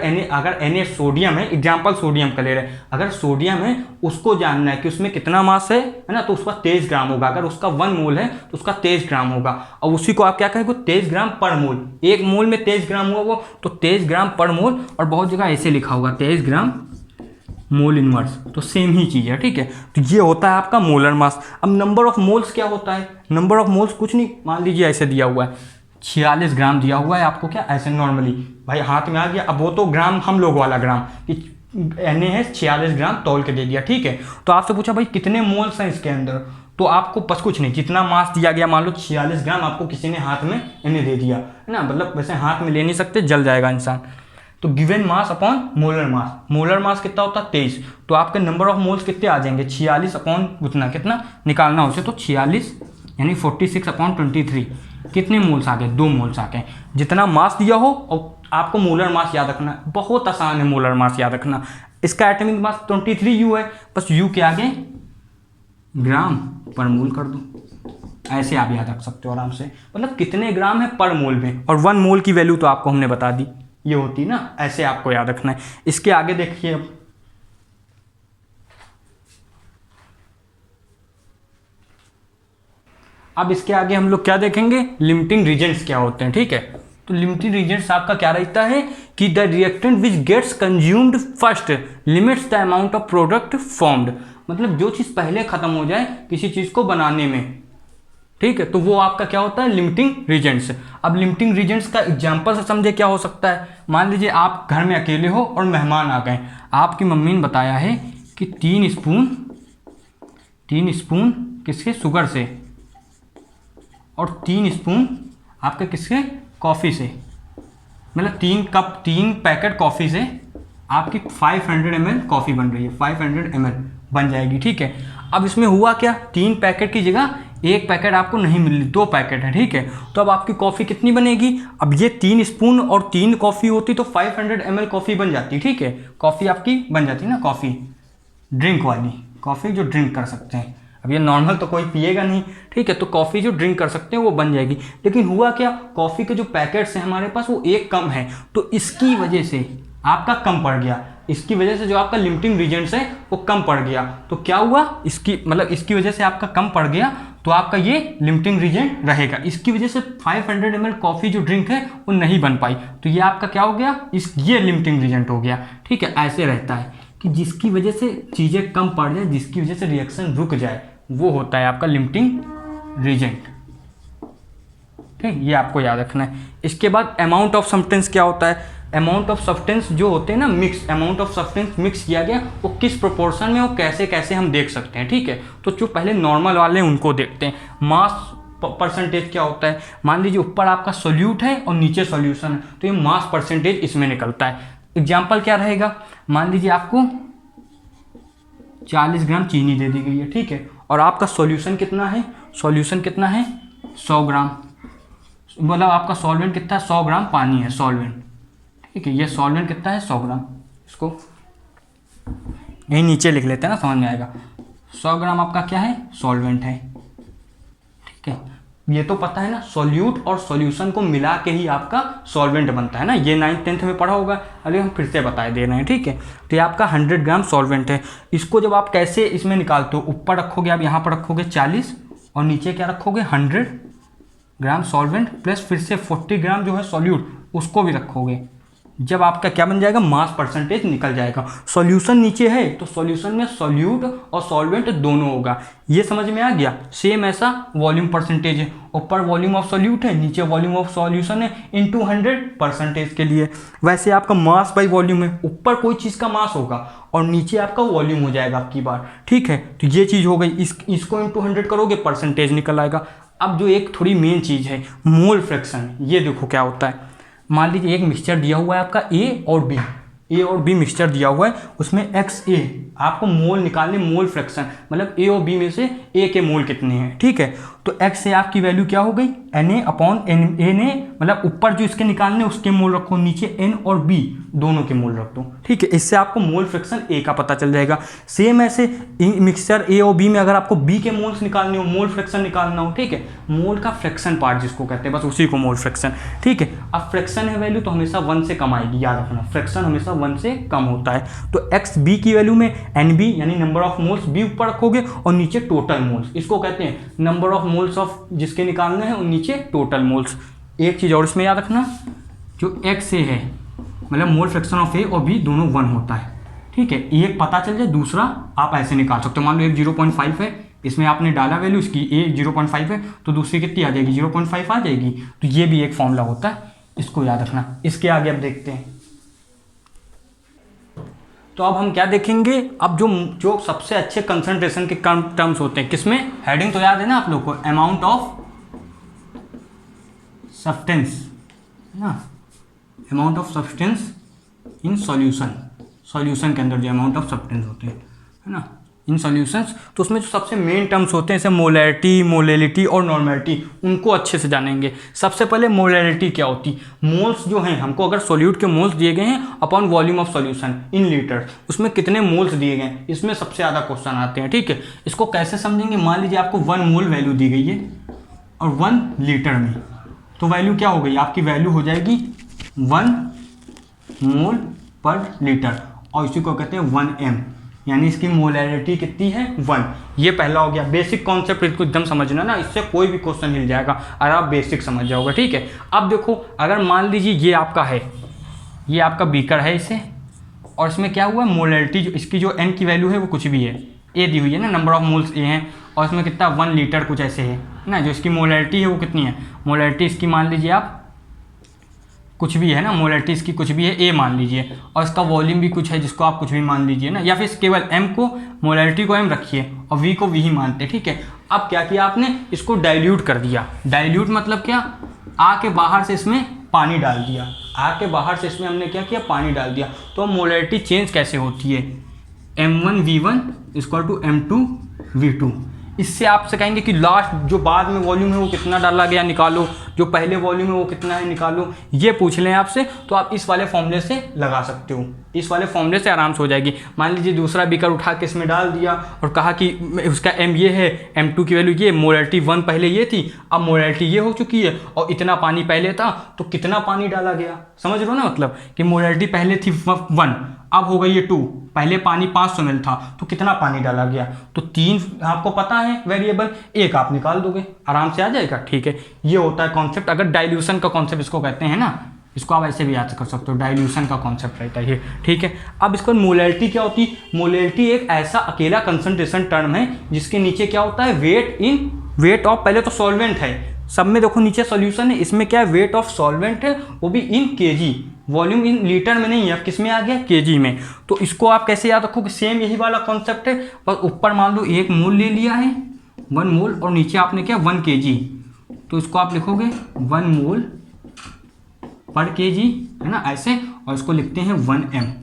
S1: Na सोडियम है, एग्जाम्पल सोडियम का ले रहे हैं, अगर सोडियम है उसको जानना है कि उसमें कितना मास है ना, तो उसका 23 ग्राम होगा। अगर उसका 1 मोल है तो उसका 23 ग्राम होगा, और उसी को आप क्या कहेंगे 23 ग्राम पर मोल। एक मोल में 23 ग्राम हुआ वो, तो 23 ग्राम पर मोल। और बहुत जगह ऐसे लिखा होगा 23 ग्राम मोल इनवर्स, तो सेम ही चीज़ है, ठीक है। तो ये होता है आपका मोलर मास। अब नंबर ऑफ मोल्स क्या होता है, नंबर ऑफ मोल्स कुछ नहीं, मान लीजिए ऐसे दिया हुआ है 46 ग्राम दिया हुआ है आपको, क्या ऐसे नॉर्मली भाई हाथ में आ गया। अब वो तो ग्राम हम लोग वाला ग्राम कि Na है 46 ग्राम तौल के दे दिया, ठीक है। तो आपसे पूछा भाई कितने मोल्स हैं इसके अंदर, तो आपको बस कुछ नहीं, जितना मास दिया गया, मान लो 46 ग्राम आपको किसी ने हाथ में Na दे दिया, है ना। मतलब वैसे हाथ में ले नहीं सकते, जल जाएगा इंसान, तो given mass upon molar mass कितना होता है 23, तो आपके नंबर ऑफ मोल्स कितने आ जाएंगे 46 अपॉन उतना कितना निकालना उसे, तो 46 यानी 46 अपॉन 23 कितने मोल्स आ गए 2 मोल्स आ गए। जितना मास दिया हो और आपको मोलर मास याद रखना, बहुत आसान है मोलर मास याद रखना। इसका एटॉमिक मास 23 U है, बस U के आगे ग्राम पर मोल कर दो, ऐसे आप याद रख सकते हो आराम से, मतलब कितने ग्राम है पर मोल में, और 1 मोल की वैल्यू तो आपको हमने बता दी ये होती ना, ऐसे आपको याद रखना है। इसके आगे देखिए अब इसके आगे हम लोग क्या देखेंगे, लिमिटिंग रीजेंट्स क्या होते हैं। ठीक है, तो लिमिटिंग रीजेंट्स आपका क्या रहता है कि the reactant which gets consumed first limits the amount of product formed, मतलब जो चीज़ पहले खत्म हो जाए किसी चीज़ को बनाने में, ठीक है, तो वो आपका क्या होता है लिमिटिंग रीजेंट्स। अब लिमिटिंग रीजेंट्स का एग्जांपल से समझे क्या हो सकता है, मान लीजिए आप घर में अकेले हो और मेहमान आ गए, आपकी मम्मी ने बताया है कि 3 स्पून किसके शुगर से और 3 स्पून आपके किसके कॉफ़ी से, मतलब 3 पैकेट कॉफ़ी से आपकी 500 ml कॉफ़ी बन रही है, 500 ml बन जाएगी। ठीक है, अब इसमें हुआ क्या, 3 पैकेट की जगह 1 पैकेट आपको नहीं मिल रही, 2 पैकेट है। ठीक है, तो अब आपकी कॉफ़ी कितनी बनेगी, अब ये 3 स्पून और 3 कॉफ़ी होती तो 500 ml कॉफ़ी बन जाती। ठीक है, कॉफ़ी आपकी बन जाती ना, कॉफ़ी ड्रिंक वाली कॉफ़ी जो ड्रिंक कर सकते हैं, अब ये नॉर्मल तो कोई पिएगा नहीं। ठीक है, तो कॉफ़ी जो ड्रिंक कर सकते हैं वो बन जाएगी। लेकिन हुआ क्या, कॉफ़ी के जो पैकेट्स हैं हमारे पास वो 1 कम है, तो इसकी वजह से आपका कम पड़ गया, इसकी वजह से जो आपका लिमिटिंग रीजेंट्स है वो कम पड़ गया। तो क्या हुआ, इसकी वजह से आपका कम पड़ गया, तो आपका ये लिमिटिंग रीजेंट रहेगा। इसकी वजह से 500 ml कॉफ़ी जो ड्रिंक है वो नहीं बन पाई, तो ये आपका क्या हो गया, ये लिमिटिंग रीजेंट हो गया। ठीक है, ऐसे रहता है कि जिसकी वजह से चीज़ें कम पड़ जाए, जिसकी वजह से रिएक्शन रुक जाए, वो होता है आपका लिमिटिंग रीजेंट। ठीक, ये आपको याद रखना है। इसके बाद अमाउंट ऑफ सब्सटेंस क्या होता है, अमाउंट ऑफ सब्सटेंस जो होते हैं ना mix, amount of substance mix किया गया वो किस प्रोपोर्शन में, वो कैसे कैसे हम देख सकते हैं। ठीक है, तो जो पहले नॉर्मल वाले उनको देखते हैं। मास परसेंटेज क्या होता है, मान लीजिए ऊपर आपका सोल्यूट है और नीचे सॉल्यूशन है, तो ये मास परसेंटेज इसमें निकलता है। एग्जाम्पल क्या रहेगा, मान लीजिए आपको 40 ग्राम चीनी दे दी गई है। ठीक है, और आपका सॉल्यूशन कितना है, सॉल्यूशन कितना है 100 ग्राम, मतलब आपका सॉल्वेंट कितना है 100 ग्राम पानी है सॉल्वेंट। ठीक है, ये सॉल्वेंट कितना है 100 ग्राम, इसको यही नीचे लिख लेते हैं ना, समझ में आएगा। 100 ग्राम आपका क्या है सॉल्वेंट है। ठीक है, ये तो पता है ना, सॉल्यूट और सॉल्यूशन को मिला के ही आपका सॉल्वेंट बनता है ना, ये 9th 10th में पढ़ा होगा, अरे हम फिर से बताए दे रहे हैं। ठीक है, तो ये आपका 100 ग्राम सॉल्वेंट है। इसको जब आप कैसे इसमें निकालते हो, ऊपर रखोगे आप, यहाँ पर रखोगे 40 और नीचे क्या रखोगे 100 ग्राम सॉल्वेंट प्लस फिर से 40 ग्राम जो है सॉल्यूट उसको भी रखोगे, जब आपका क्या बन जाएगा मास परसेंटेज निकल जाएगा। सॉल्यूशन नीचे है तो सॉल्यूशन में सॉल्यूट और सॉल्वेंट दोनों होगा, ये समझ में आ गया। सेम ऐसा वॉल्यूम परसेंटेज है, ऊपर वॉल्यूम ऑफ सॉल्यूट है, नीचे वॉल्यूम ऑफ सॉल्यूशन है, इनटू 100% के लिए। वैसे आपका मास बाई वॉल्यूम है, ऊपर कोई चीज़ का मास होगा और नीचे आपका वॉल्यूम हो जाएगा आपकी बार। ठीक है, तो ये चीज़ हो गई, इसको इनटू 100 करोगे परसेंटेज निकल आएगा। अब जो एक थोड़ी मेन चीज़ है मोल फ्रैक्शन, ये देखो क्या होता है। मान लीजिए एक मिक्सचर दिया हुआ है आपका ए और बी मिक्सचर दिया हुआ है, उसमें XA आपको मोल निकालने, मोल फ्रैक्शन मतलब ए और बी में से ए के मोल कितने हैं। ठीक है, तो XA आपकी वैल्यू क्या हो गई Na अपॉन Na, मतलब ऊपर जो इसके निकालने उसके मोल रखो, नीचे N और B दोनों के मोल रख दो। ठीक है, इससे आपको मोल फ्रैक्शन A का पता चल जाएगा। सेम ऐसे मिक्सचर A और B में अगर आपको B के मोल्स निकालने हो, मोल फ्रैक्शन निकालना हो, ठीक है, मोल का फ्रैक्शन पार्ट जिसको कहते हैं बस उसी को मोल फ्रैक्शन। ठीक है, अब फ्रैक्शन है वैल्यू तो हमेशा 1 से कम आएगी, याद रखना फ्रैक्शन हमेशा 1 से कम होता है। तो XB की वैल्यू में NB यानी नंबर ऑफ मोल्स B ऊपर रखोगे और नीचे टोटल मोल्स, इसको कहते हैं नंबर ऑफ मोल्स ऑफ जिसके निकालने हैं और नीचे टोटल मोल्स। एक चीज़ और इसमें याद रखना, जो XA है मतलब मोल फ्रैक्शन ऑफ A और B दोनों 1 होता है। ठीक है, एक पता चल जाए, दूसरा आप ऐसे निकाल सकते हो। मान लो एक 0.5 है, इसमें आपने डाला वैल्यू इसकी A 0.5 है, तो दूसरी कितनी आ जाएगी 0.5 आ जाएगी। तो ये भी एक फॉर्मूला होता है, इसको याद रखना। इसके आगे अब देखते हैं, तो अब हम क्या देखेंगे, अब जो सबसे अच्छे कंसंट्रेशन के टर्म्स होते हैं किसमें, हेडिंग तो याद है ना आप लोग को, अमाउंट ऑफ सब्सटेंस ना, amount of substance in solution, solution के अंदर जो अमाउंट ऑफ सब्सटेंस होते हैं, है ना, इन सॉल्यूशंस, तो उसमें जो सबसे मेन टर्म्स होते हैं जैसे मोलैरिटी, मोलेलिटी और नॉर्मेलिटी, उनको अच्छे से जानेंगे। सबसे पहले मोलैरिटी क्या होती, मोल्स जो हैं, हमको अगर सोल्यूट के मोल्स दिए गए हैं upon volume of solution in litre, उसमें कितने मोल्स दिए गए हैं, इसमें सबसे ज़्यादा क्वेश्चन आते हैं। ठीक है, इसको कैसे समझेंगे, मान लीजिए आपको 1 मोल वैल्यू दी गई है और 1 लीटर में, तो वैल्यू क्या हो गई आपकी, वैल्यू हो जाएगी 1 मोल पर लीटर, और इसी को कहते हैं 1 m, यानी इसकी मोलैरिटी कितनी है 1। ये पहला हो गया बेसिक कॉन्सेप्ट, इसको एकदम समझना ना, इससे कोई भी क्वेश्चन हिल जाएगा अगर आप बेसिक समझ जाओगे। ठीक है, अब देखो अगर मान लीजिए ये आपका है, ये आपका बीकर है इसे, और इसमें क्या हुआ मोलैरिटी, जो इसकी जो n की वैल्यू है वो कुछ भी है, ए दी हुई है ना, नंबर ऑफ मोल्स ए हैं, और इसमें कितना 1 लीटर कुछ ऐसे है ना, जो इसकी मोलैरिटी है वो कितनी है, मोलैरिटी इसकी मान लीजिए आप कुछ भी है ना, मोलैरिटी इसकी कुछ भी है ए मान लीजिए, और इसका वॉल्यूम भी कुछ है जिसको आप कुछ भी मान लीजिए ना, या फिर केवल m को, मोलैरिटी को m रखिए और v को v ही मानते। ठीक है, अब क्या किया आपने, इसको डाइल्यूट कर दिया। डाइल्यूट मतलब क्या, आके बाहर से इसमें पानी डाल दिया, आके बाहर से इसमें हमने क्या किया, पानी डाल दिया। तो मोलैरिटी चेंज कैसे होती है, m1v1 इक्वल टू m2v2। इससे आपसे कहेंगे कि लास्ट जो बाद में वॉल्यूम है वो कितना डाला गया निकालो, जो पहले वॉल्यूम है वो कितना है निकालो, ये पूछ लें आपसे तो आप इस वाले फॉर्मूले से लगा सकते हो, इस वाले फॉर्मूले से आराम से हो जाएगी। मान लीजिए दूसरा बीकर उठा के इसमें डाल दिया और कहा कि उसका m ये है, m2 की वैल्यू ये, मोलैरिटी 1 पहले ये थी, अब मोलैरिटी ये हो चुकी है, और इतना पानी पहले था तो कितना पानी डाला गया, समझ लो ना, मतलब कि मोलैरिटी पहले थी 1, अब हो गई ये 2, पहले पानी 500 ml था तो कितना पानी डाला गया, तो 3 आपको पता है वेरिएबल, एक आप निकाल दोगे आराम से आ जाएगा। ठीक है, ये होता है कॉन्सेप्ट, अगर डाइल्यूशन का कॉन्सेप्ट इसको कहते हैं ना, इसको आप ऐसे भी याद कर सकते हो, डाइल्यूशन का कॉन्सेप्ट रहता है ये। ठीक है, अब इसको मोलैरिटी क्या होती है, मोलैरिटी एक ऐसा अकेला कंसंट्रेशन टर्म है जिसके नीचे क्या होता है, वेट ऑफ, पहले तो सॉल्वेंट है, सब में देखो नीचे सॉल्यूशन है, इसमें क्या है, वेट ऑफ सॉल्वेंट है, वो भी इन केजी, वॉल्यूम इन लीटर में नहीं है, अब किस में आ गया, केजी में। तो इसको आप कैसे याद रखोगे, सेम यही वाला कॉन्सेप्ट है, बस ऊपर मान लो 1 मोल ले लिया है, 1 मोल, और नीचे आपने क्या 1 केजी, तो इसको आप लिखोगे 1 मोल पर केजी, है ना ऐसे, और इसको लिखते हैं 1 m।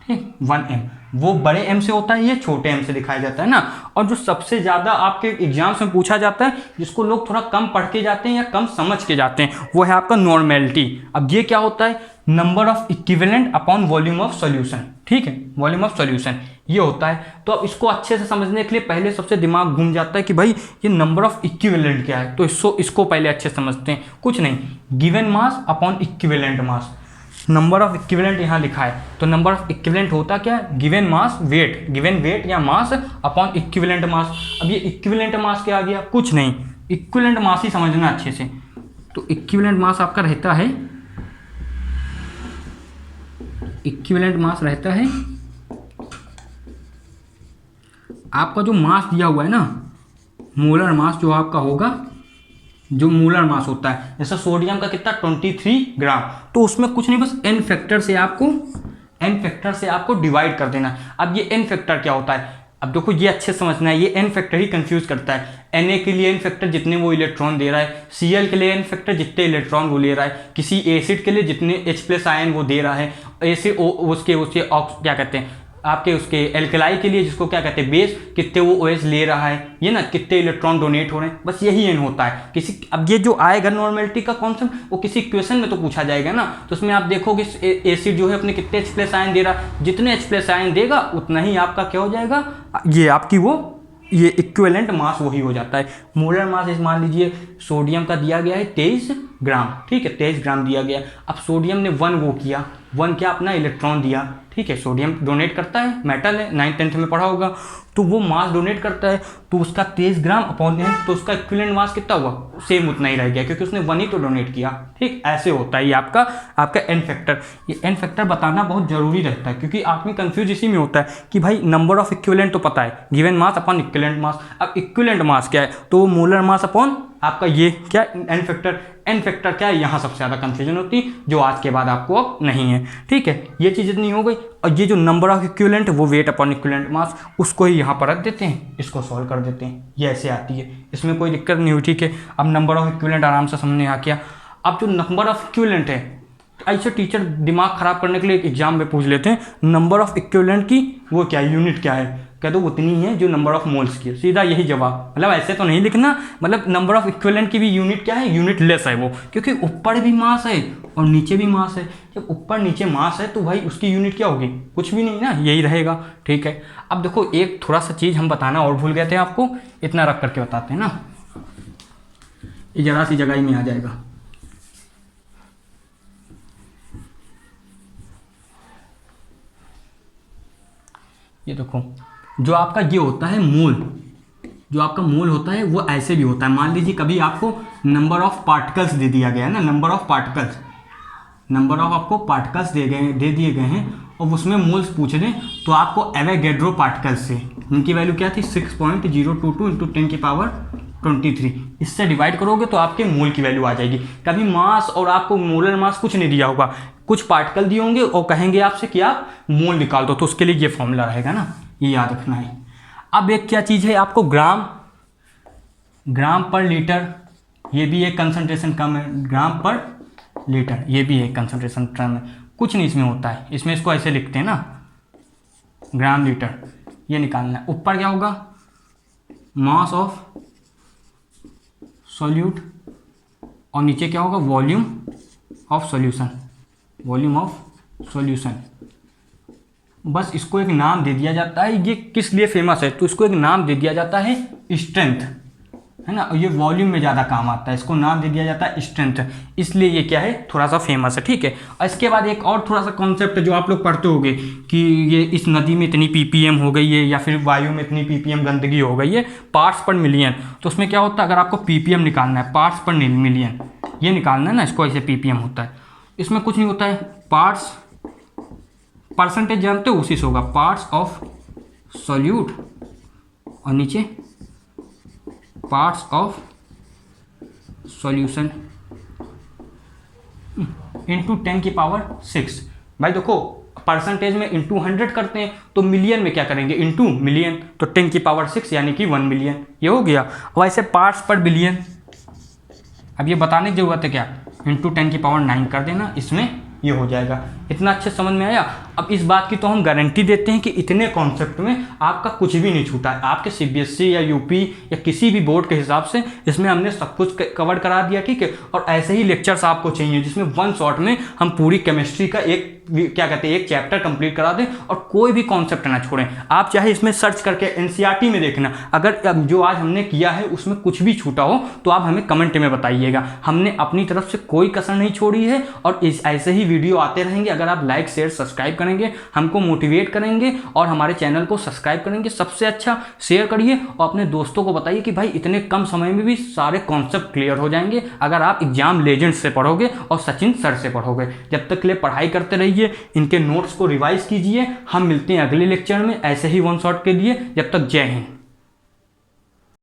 S1: ठीक, 1 m, वो बड़े m से होता है, ये छोटे m से दिखाया जाता है ना। और जो सबसे ज़्यादा आपके एग्जाम्स में पूछा जाता है, जिसको लोग थोड़ा कम पढ़ के जाते हैं या कम समझ के जाते हैं, वो है आपका नॉर्मेलिटी। अब ये क्या होता है, number of equivalent upon volume of solution. ठीक है, वॉल्यूम ऑफ सॉल्यूशन ये होता है। तो अब इसको अच्छे से समझने के लिए पहले सबसे दिमाग घूम जाता है कि भाई ये नंबर ऑफ इक्विवेलेंट क्या है, तो इसको पहले अच्छे से समझते हैं। कुछ नहीं, given mass upon equivalent mass, number of equivalent यहाँ लिखा है, तो नंबर ऑफ इक्विवेलेंट होता क्या है, given mass weight, given weight या मास अपॉन इक्विवेलेंट मास। अब ये इक्विवेलेंट मास क्या आ गया, कुछ नहीं, इक्विवेलेंट मास ही समझना अच्छे से। तो इक्विवेलेंट मास आपका रहता है, इक्विवेलेंट मास रहता है आपका जो मास दिया हुआ है ना, मोलर मास जो आपका होगा, जो मोलर मास होता है, जैसा सोडियम का कितना 23 ग्राम, तो उसमें कुछ नहीं, बस n फैक्टर से आपको डिवाइड कर देना। अब ये n फैक्टर क्या होता है, अब देखो ये अच्छे समझना है, ये n फैक्टर ही कंफ्यूज करता है। Na के लिए n फैक्टर जितने वो इलेक्ट्रॉन दे रहा है, Cl के लिए n फैक्टर जितने इलेक्ट्रॉन वो ले रहा है, किसी एसिड के लिए जितने H+ आयन वो दे रहा है, ऐसे उसके क्या कहते हैं आपके उसके एल्कलाई के लिए जिसको क्या कहते हैं बेस, कितने वो OH ले रहा है, ये ना कितने इलेक्ट्रॉन डोनेट हो रहे हैं, बस यही n होता है। किसी अब ये जो आएगा नॉर्मेलिटी का कॉन्सेप्ट, वो किसी इक्वेशन में तो पूछा जाएगा ना, तो उसमें आप देखोगे एसिड जो है अपने कितने H+ आयन दे रहा है, जितने H+ आयन देगा उतना ही आपका क्या हो जाएगा, ये आपकी ये इक्विवेलेंट मास वही हो जाता है। मोलर मास इस मान लीजिए सोडियम का दिया गया है 23 ग्राम, ठीक है 23 ग्राम दिया गया। अब सोडियम ने 1 वो किया, 1 क्या अपना इलेक्ट्रॉन दिया, ठीक है, सोडियम डोनेट करता है, मेटल है, 9th-10th में पढ़ा होगा, तो वो मास डोनेट करता है, तो उसका 23 ग्राम अपॉन n, तो उसका इक्विवेलेंट मास कितना हुआ, सेम उतना ही रह गया, क्योंकि उसने 1 ही तो डोनेट किया। ठीक, ऐसे होता है ये आपका n फैक्टर। ये n फैक्टर बताना बहुत जरूरी रहता है, क्योंकि आप में कंफ्यूज इसी में होता है कि भाई नंबर ऑफ इक्विवेलेंट तो पता है, given mass upon equivalent mass. अब इक्विवेलेंट मास क्या है, तो मोलर मास अपॉन आपका ये क्या n फैक्टर क्या है, यहाँ सबसे ज़्यादा कंफ्यूजन होती है, जो आज के बाद आपको अब नहीं है। ठीक है, ये चीज़ इतनी हो गई। और ये जो नंबर ऑफ इक्विवेलेंट वो वेट अपॉन इक्विवेलेंट मास, उसको ही यहाँ पर रख देते हैं, इसको सॉल्व कर देते हैं, ये ऐसे आती है, इसमें कोई दिक्कत नहीं हुई। ठीक है, अब नंबर ऑफ इक्विवेलेंट आराम से समझने आ गया। अब जो नंबर ऑफ इक्विवेलेंट है, ऐसे टीचर दिमाग खराब करने के लिए एक एग्जाम में पूछ लेते हैं, नंबर ऑफ इक्विवेलेंट की वो क्या है, यूनिट क्या है, कह दो उतनी है जो नंबर ऑफ मोल्स की है, सीधा यही जवाब। मतलब ऐसे तो नहीं लिखना, मतलब नंबर ऑफ इक्विवेलेंट की भी यूनिट क्या है, यूनिट लेस है वो, क्योंकि ऊपर भी मास है और नीचे भी मास है। जब ऊपर नीचे मास है तो भाई उसकी यूनिट क्या होगी, कुछ भी नहीं ना, यही रहेगा। ठीक है, अब देखो एक थोड़ा सा चीज़ हम बताना और भूल गए थे आपको, इतना रख करके बताते हैं ना, ये जरा सी जगह ही में आ जाएगा। ये देखो, जो आपका ये होता है मोल, जो आपका मोल होता है वो ऐसे भी होता है। मान लीजिए कभी आपको नंबर ऑफ पार्टिकल्स दे दिया गया है ना, number of particles, number of आपको पार्टिकल्स दे दिए गए हैं और उसमें मोल्स पूछ लें, तो आपको एवोगैड्रो पार्टिकल्स से, इनकी वैल्यू क्या थी 6.022 इंटू 10⁻23, इससे डिवाइड करोगे तो आपके मोल की वैल्यू आ जाएगी। कभी मास और आपको मोलर मास कुछ नहीं दिया होगा, कुछ पार्टिकल दिए होंगे और कहेंगे आपसे कि आप मोल निकाल दो, तो उसके लिए ये फॉर्मूला रहेगा ना, ये याद रखना है। अब एक क्या चीज़ है, आपको ग्राम पर लीटर, ये भी एक कंसंट्रेशन कम है, ग्राम पर लीटर ये भी एक कंसंट्रेशन टर्म है, कुछ नहीं इसमें होता है, इसमें इसको ऐसे लिखते हैं ना, ग्राम लीटर, ये निकालना है। ऊपर क्या होगा, मास ऑफ सॉल्यूट, और नीचे क्या होगा, volume of solution, volume of solution. बस इसको एक नाम दे दिया जाता है, ये किस लिए फेमस है, तो इसको एक नाम दे दिया जाता है स्ट्रेंथ, है ना, ये वॉल्यूम में ज़्यादा काम आता है, इसको नाम दे दिया जाता है स्ट्रेंथ, इसलिए ये क्या है, थोड़ा सा फेमस है। ठीक है, और इसके बाद एक और थोड़ा सा कॉन्सेप्ट है जो आप लोग पढ़ते होंगे कि ये इस नदी में इतनी ppm हो गई है, या फिर वायु में इतनी ppm गंदगी हो गई है, पार्ट्स पर मिलियन। तो उसमें क्या होता है, अगर आपको ppm निकालना है, पार्ट्स पर मिलियन ये निकालना है ना, इसको ऐसे ppm होता है। इसमें कुछ नहीं होता है, पार्ट्स परसेंटेज जानते हो, उसी से होगा, पार्ट्स ऑफ सॉल्यूट और नीचे पार्ट्स ऑफ सॉल्यूशन इंटू 10⁻6। भाई देखो, परसेंटेज में इंटू 100 करते हैं, तो मिलियन में क्या करेंगे, इंटू मिलियन, तो 10⁻6 यानी कि 1 मिलियन, ये हो गया। वैसे पार्ट्स पर बिलियन, अब ये बताने की जरूरत है क्या, इंटू 10⁹ कर देना, इसमें ये हो जाएगा। इतना अच्छे समझ में आया। अब इस बात की तो हम गारंटी देते हैं कि इतने कॉन्सेप्ट में आपका कुछ भी नहीं छूटा है, आपके CBSE या UP या किसी भी बोर्ड के हिसाब से इसमें हमने सब कुछ कवर करा दिया। ठीक है, और ऐसे ही लेक्चर्स आपको चाहिए जिसमें वन शॉट में हम पूरी केमिस्ट्री का एक चैप्टर कंप्लीट करा दें और कोई भी कॉन्सेप्ट ना छोड़ें। आप चाहे इसमें सर्च करके NCERT में देखना, अगर जो आज हमने किया है उसमें कुछ भी छूटा हो तो आप हमें कमेंट में बताइएगा। हमने अपनी तरफ से कोई कसर नहीं छोड़ी है और ऐसे ही वीडियो आते रहेंगे। अगर आप लाइक शेयर सब्सक्राइब करेंगे, हमको मोटिवेट करेंगे और हमारे चैनल को सब्सक्राइब करेंगे, सबसे अच्छा शेयर करिए और अपने दोस्तों को बताइए कि भाई इतने कम समय में भी सारे कॉन्सेप्ट क्लियर हो जाएंगे अगर आप एग्जाम लेजेंड से पढ़ोगे और सचिन सर से पढ़ोगे। जब तक के लिए पढ़ाई करते रहिए, इनके नोट्स को रिवाइज कीजिए। हम मिलते हैं अगले लेक्चर में ऐसे ही वन शॉट के लिए। जब तक जय हिंद।